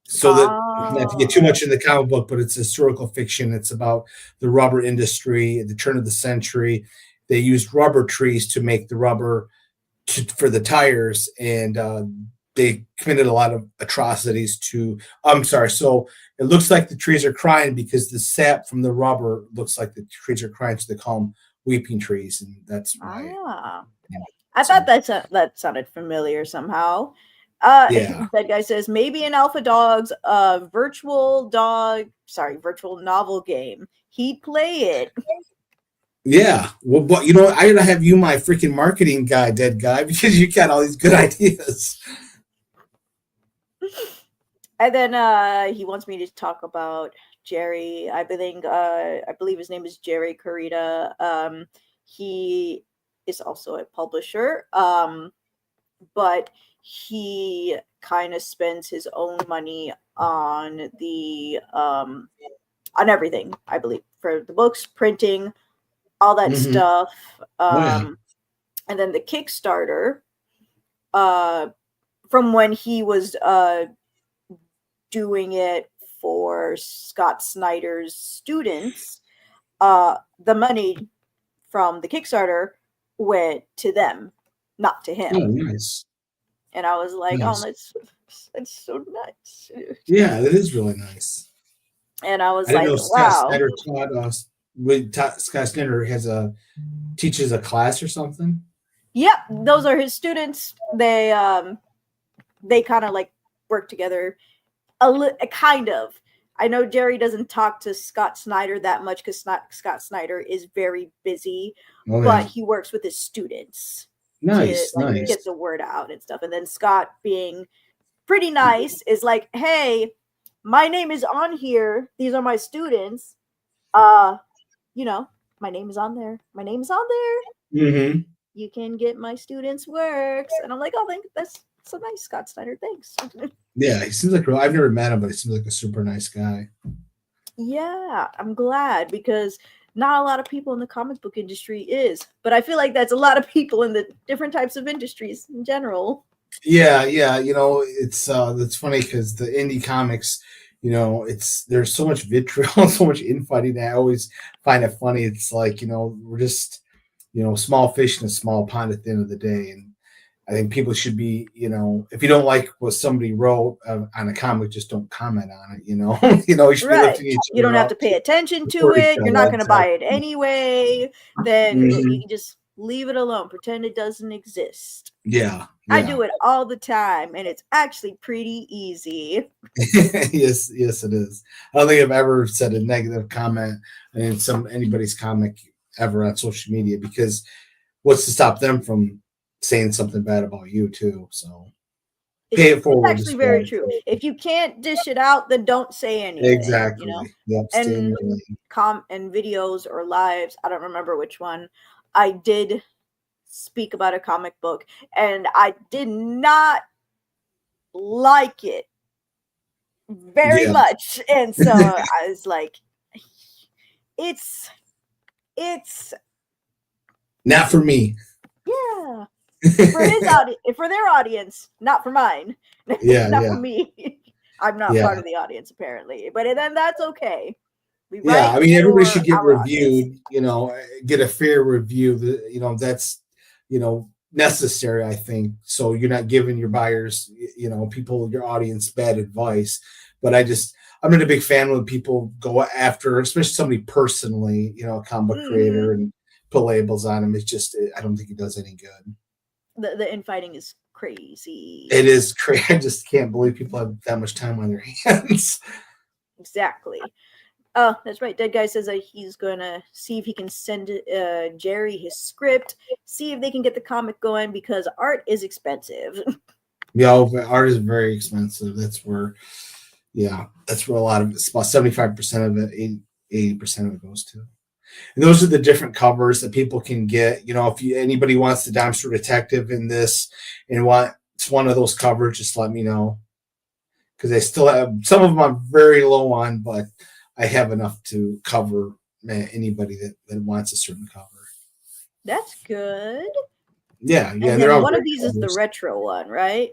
So that, not to get too Ah. much in the comic book, but it's historical fiction. It's about the rubber industry at the turn of the century. They used rubber trees to make the rubber for the tires, and they committed a lot of atrocities to. I'm sorry. So it looks like the trees are crying because the sap from the rubber looks like the trees are crying, so they call them weeping trees, and that's why. Ah. Yeah. I thought So that sounded familiar somehow. yeah, That guy says maybe an Alpha Dog's virtual novel game. He'd play it. yeah. Well, but I gotta have you my freaking marketing guy, dead guy, because you got all these good ideas. And then he wants me to talk about Jerry. I believe his name is Jerry Carita. He is also a publisher. But he kind of spends his own money on everything, I believe, for the books, printing, all that Mm-hmm. stuff. Oh yeah. And then the Kickstarter, uh, from when he was doing it for Scott Snyder's students, the money from the Kickstarter went to them, not to Oh, him. nice. And I was like, oh, Nice. that's so nice. Yeah, that is really nice. And I I was didn't like, know Scott wow. Snyder taught us. Scott Snyder teaches a class or something. Yep, those are his students. They kind of like work together kind of. I know Jerry doesn't talk to Scott Snyder that much because Scott Snyder is very busy, Oh but yeah, he works with his students to nice, like nice. get the word out and stuff. And then Scott, being pretty nice, is like, "Hey, my name is on here. These are my students. Uh, you know, my name is on there. My name is on there. Hmm. You can get my students' works." And I'm like, "Oh, that's so nice, Scott Snyder. Thanks." Yeah, he seems like I've never met him, but he seems like a super nice guy. Yeah, I'm glad because not a lot of people in the comic book industry is, but I feel like that's a lot of people in the different types of industries in general. Yeah, yeah. It's funny because the indie comics, it's there's so much vitriol, so much infighting. I always find it funny. It's like we're just small fish in a small pond at the end of the day, and I think people should be, if you don't like what somebody wrote on a comic, just don't comment on it. You should be Right. lifting each You don't other have to up, pay attention to support each it. You're not other. going to buy it anyway. Then Hmm. you just leave it alone. Pretend it doesn't exist. Yeah, I yeah. do it all the time, and it's actually pretty easy. Yes, yes, it is. I don't think I've ever said a negative comment in anybody's comic ever on social media because what's to stop them from saying something bad about you too? So pay it It's forward actually as very well. true. If you can't dish it out, then don't say anything. Exactly. Yep. Stay in And your lane. and videos or lives, I don't remember which one, I did speak about a comic book and I did not like it very Yeah. much. And so I was like, it's it's Not for me. yeah. For his audience, for their audience, not for mine. Yeah. Not for Yeah. me. I'm not Yeah. part of the audience apparently. But then that's okay. We Yeah. write I mean, everybody for should get our audience. reviewed. Get a fair review. That's necessary. I think so. You're not giving your buyers, people, your audience, bad advice. But I'm not a big fan when people go after, especially somebody personally, a comic book Hmm. creator, and put labels on them. It's just, I don't think it does any good. The infighting is crazy. It is crazy. I just can't believe people have that much time on their hands. Exactly. Oh, that's right. Dead Guy says that he's gonna see if he can send Jerry his script, see if they can get the comic going because art is expensive. Art is very expensive. That's where a lot of it's about 75% of it, 80% of it goes to. And those are the different covers that people can get. If anybody wants the Dumpster Detective in this and wants one of those covers, just let me know because I still have some of them I'm very low on, but I have enough to cover anybody that wants a certain cover. That's good. Yeah, yeah, And and they're then all one of great these is the covers. retro one, right?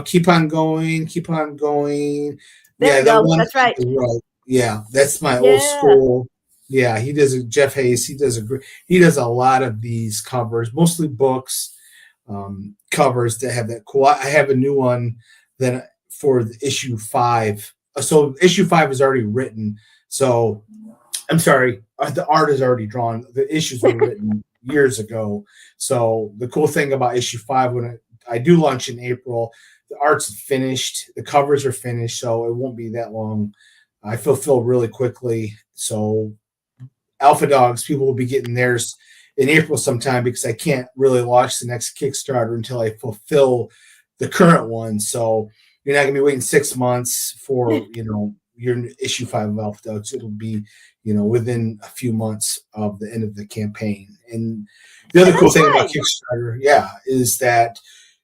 Keep on going, keep on going. There Yeah, we the go. one That's right. right. Yeah, that's my old Yeah. school. Yeah, he does a Jeff Hayes. He does a lot of these covers, mostly books covers that have that cool. I have a new one that for the issue 5. So issue 5 is already written. So I'm sorry, the art is already drawn. The issues were written years ago. So the cool thing about issue 5, when I do launch in April, the art's finished, the covers are finished, so it won't be that long. I fulfill really quickly. So Alpha Dogs, people will be getting theirs in April sometime because I can't really launch the next Kickstarter until I fulfill the current one. So you're not gonna be waiting 6 months for your issue 5 of Alpha Dogs. It'll be within a few months of the end of the campaign. And the And other cool that's thing about fine. Kickstarter, yeah, is that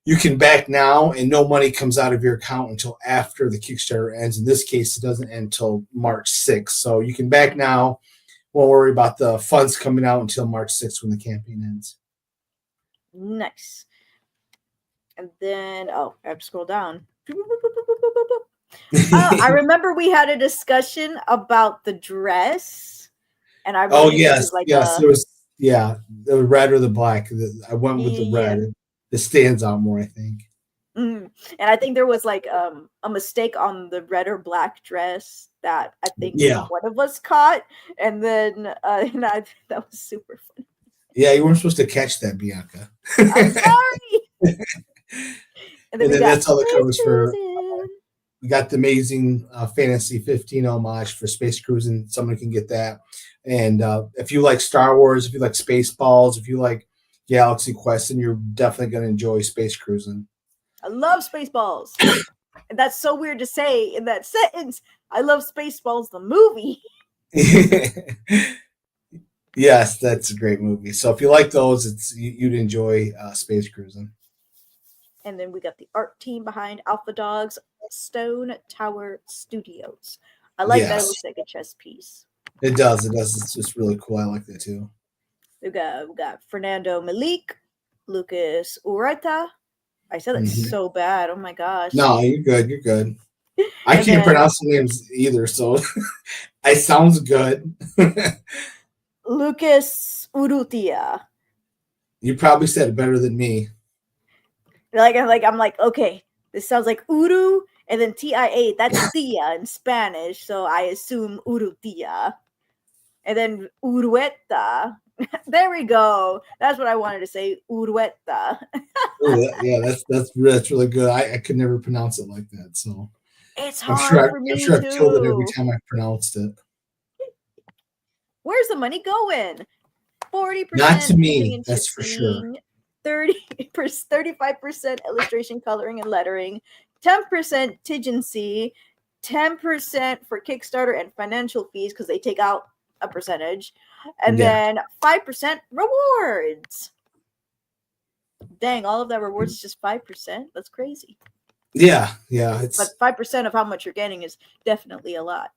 you can back now and no money comes out of your account until after the Kickstarter ends. In this case, it doesn't end until March 6th. So you can back now, won't worry about the funds coming out until March 6th when the campaign ends. Nice. And then I have to scroll down. I remember we had a discussion about the dress, and I Oh believe this yes, is like yes. a There was the red or the black. I went with the yeah. red. It stands out more, I think. And I think there was like a mistake on the red or black dress that I think Yeah. one of us caught, and then that was super funny. Yeah, you weren't supposed to catch that, Bianca. I'm sorry. And then And we then got that's all the Space covers for. Cruising. We got the amazing Fantasy 15 homage for Space Cruising. Someone can get that. And if you like Star Wars, if you like Spaceballs, if you like Galaxy Quest, then you're definitely going to enjoy Space Cruising. I love Spaceballs. And that's so weird to say in that sentence. I love Spaceballs, the movie. Yes, that's a great movie. So if you like those, you'd enjoy Space Cruising. And then we got the art team behind Alpha Dog's Stone Tower Studios. I like that. It Yes, looks like a chess piece. it does. It does. It's just really cool. I like that too. We got Fernando Malik, Lucas Ureta. I said that Mhm. so bad. Oh my gosh. No, you're good. You're good. I And can't then pronounce the names either, so it sounds good. Lucas Urrutia. You probably said it better than me. I'm like, okay, this sounds like Uru and then TIA. That's Tia in Spanish, so I assume Urrutia. And then Urueta. There we go. That's what I wanted to say. Urueta. Ooh, yeah, that's really good. I could never pronounce it like that, so It's I'm hard sure for I'm me sure I've killed it every too. time I pronounced it. Where's the money going? 40% Not to printing me, and that's for sure. shipping, 35% illustration, coloring, and lettering, 10% Tigency, 10% for Kickstarter and financial fees because they take out a percentage, and Yeah, then 5% rewards. Dang, all of that rewards is just 5%. That's crazy. yeah. But It's 5% of how much you're getting is definitely a lot.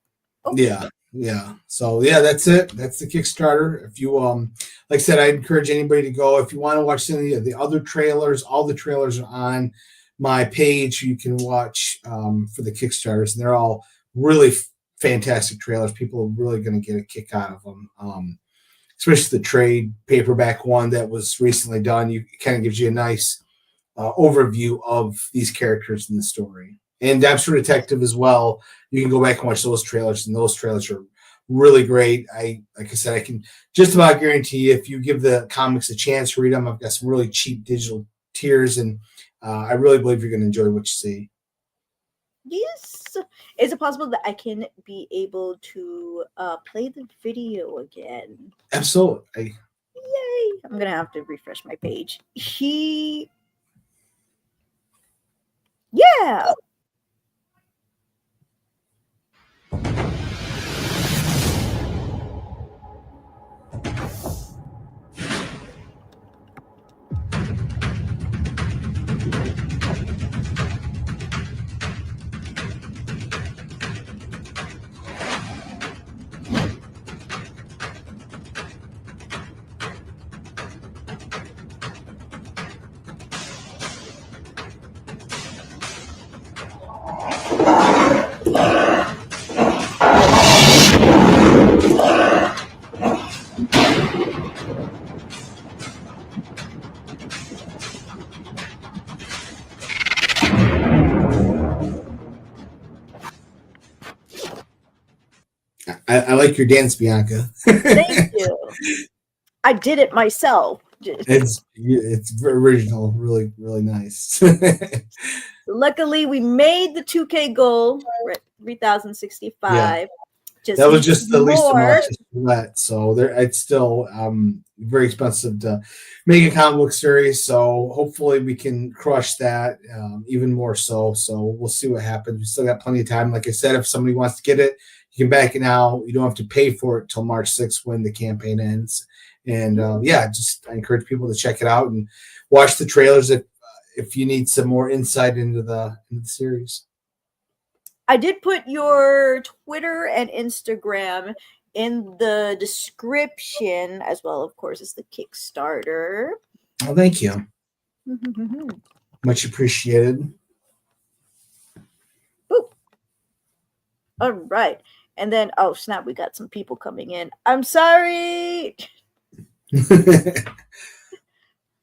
Oh, yeah. So yeah, that's it. That's the Kickstarter. If you like I said, I'd encourage anybody to go. If you want to watch some of the other trailers, all the trailers are on my page. You can watch for the Kickstarters, and they're all really fantastic trailers. People are really going to get a kick out of them. Especially the trade paperback one that was recently done. You it kind of gives you a nice overview of these characters in the story. And Dexter Detective as well. You can go back and watch those trailers, and those trailers are really great. Like I said, I can just about guarantee you, if you give the comics a chance to read them, I've got some really cheap digital tiers, and I really believe you're going to enjoy what you see. yes. Is it possible that I can be able to play the video again? Absolutely. Yay! I'm gonna have to refresh my page. Yeah. I like your dance, Bianca. Thank you. I did it myself. It's very original, really really nice. Luckily, we made the 2K goal. We're at Yeah. 3,065. Just That was need just the least amount more. to let. So there, it's still very expensive to make a comic book series. So hopefully we can crush that even more so. So we'll see what happens. We still got plenty of time. Like I said, if somebody wants to get it, you can back it now. You don't have to pay for it till March 6th when the campaign ends. And yeah, just I encourage people to check it out and watch the trailers if you need some more insight into the series. I did put your Twitter and Instagram in the description as well, of course, as the Kickstarter. Well, thank you. Much appreciated. Boop. All right. And then, oh snap, we got some people coming in. I'm sorry.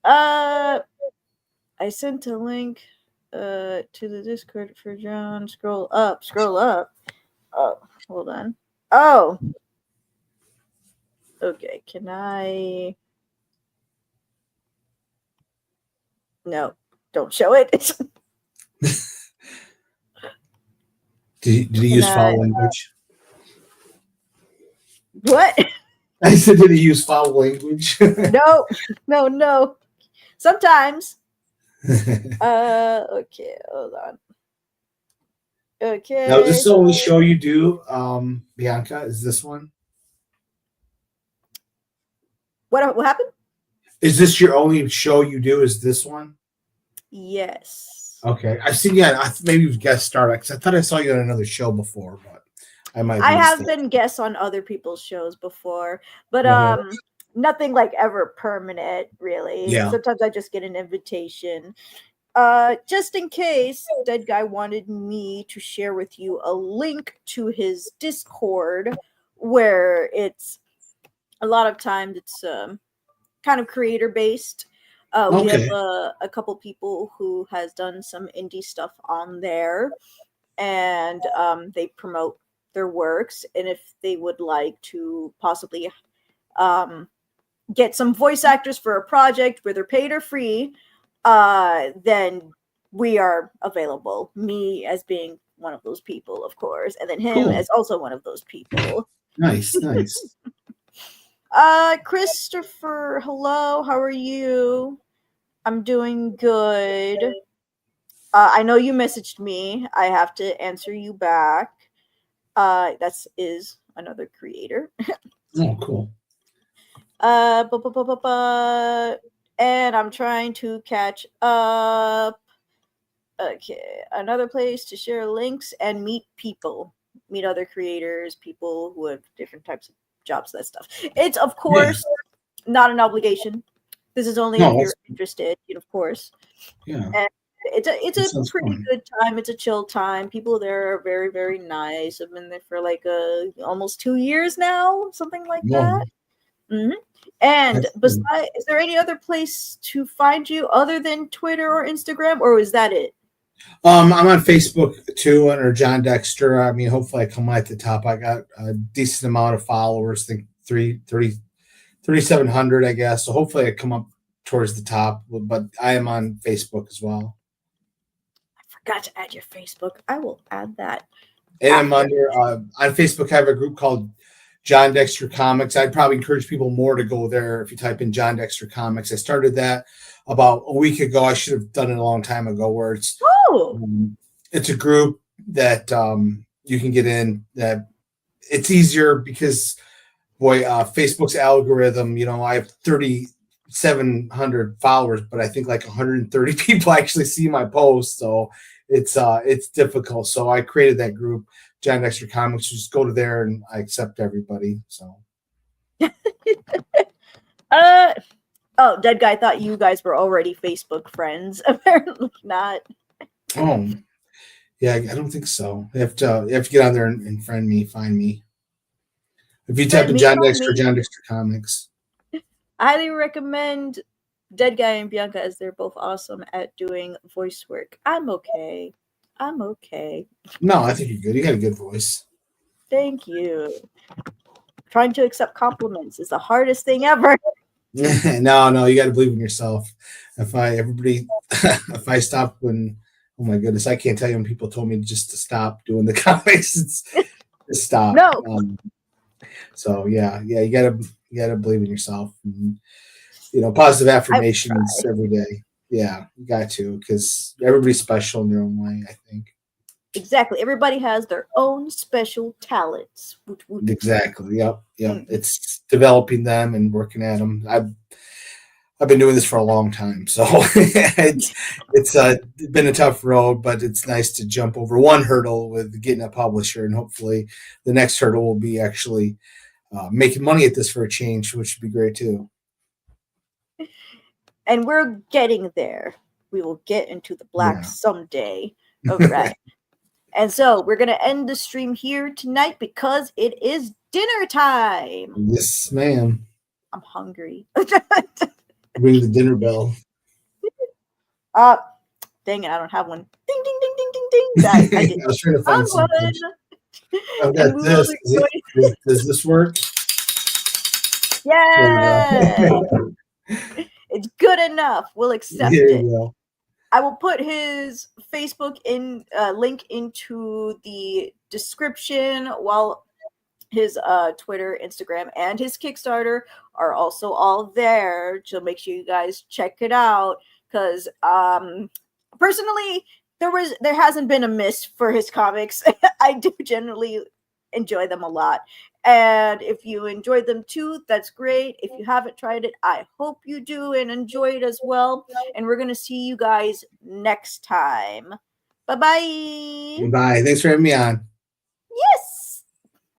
I sent a link. To the Discord for John. Scroll up. Scroll up. Oh, hold on. Oh, okay. Can I? No, don't show it. Did he Can use I? foul language? What? I said, did he use foul language? No, no, no. Sometimes. Okay, hold on. Now, is Okay, this the only show you do, Bianca? Is this one? what happened? Is this your only show you do? Is this one? Yes. Okay, I've seen you. Maybe you've guest starred because I thought I saw you on another show before, but I might I have missed have it. been guests on other people's shows before, but Uh-huh. nothing like ever permanent, really. Yeah. Sometimes I just get an invitation. Just in case, Dead Guy wanted me to share with you a link to his Discord where it's a lot of times it's kind of creator based. We have Okay. a couple people who has done some indie stuff on there, and they promote their works. And if they would like to possibly um, get some voice actors for a project, whether paid or free, then we are available. Me as being one of those people, of course, and then him Cool. as also one of those people. Nice. Nice. Christopher, hello, how are you? I'm doing good. I know you messaged me. I have to answer you back. That's is another creator. Oh, cool. Bu- bu- bu- bu- bu- and I'm trying to catch up. Okay, another place to share links and meet people, meet other creators, people who have different types of jobs, that stuff. It's of Yeah. course not an obligation. This is only if No, you're that's interested, of course. yeah. And it's That a sounds pretty fun. good time. It's a chill time. People there are very very nice. I've been there for like almost 2 years now, something like Whoa, that. Hmm. And that's cool. besides, is there any other place to find you other than Twitter or Instagram, or is that it? I'm on Facebook too under John Dexter. I mean, hopefully I come right at the top. I got a decent amount of followers, I think 3,700, I guess. So hopefully I come up towards the top. But I am on Facebook as well. Forgot to add your Facebook. I will add that And I'm after. under on Facebook. I have a group called John Dexter Comics. I'd probably encourage people more to go there if you type in John Dexter Comics. I started that about a week ago. I should have done it a long time ago. Where Oh, it's a group that you can get in. That it's easier because boy, Facebook's algorithm. I have 3,700 followers, but I think like 130 people actually see my post. So it's difficult. So I created that group, John Dexter Comics. Just go to there and I accept everybody. So uh, oh, Dead Guy thought you guys were already Facebook friends. Apparently not. oh yeah, I don't think so. You have to get on there and find me. If you type Friend in me, John find Dexter, me. John Dexter Comics. I highly recommend Dead Guy and Bianca as they're both awesome at doing voice work. I'm okay. I'm okay. No, I think you're good. You got a good voice. Thank you. Trying to accept compliments is the hardest thing ever. No, you got to believe in yourself. If I stop when, oh my goodness, I can't tell you when people told me just to stop doing the comics. It's just stop. No. So yeah, you gotta believe in yourself. And, positive I will affirmations try. every day. Yeah, you got to because everybody's special in their own way. I think Exactly. Everybody has their own special talents. Woot, woot. exactly. Yep. Mhm. It's developing them and working at them. I've been doing this for a long time, so it's been a tough road, but it's nice to jump over one hurdle with getting a publisher, and hopefully the next hurdle will be actually making money at this for a change, which would be great too. And we're getting there. We will get into the black Yeah. someday. All right. And so we're going to end the stream here tonight because it is dinner time. Yes, ma'am. I'm hungry. Ring the dinner bell. uh, thing, and I don't have one. Ding, ding, ding, ding, ding, ding. I did I was trying to found find one. something. I've And got we will this. enjoy. Does this work? Yes, it's good enough. We'll accept There it. you go. I will put his Facebook link into the description, while his Twitter, Instagram, and his Kickstarter are also all there. So make sure you guys check it out. Because personally, there hasn't been a miss for his comics. I do generally enjoy them a lot. And if you enjoyed them too, that's great. If you haven't tried it, I hope you do and enjoy it as well. And we're going to see you guys next time. Bye bye. Bye. Thanks for having me on.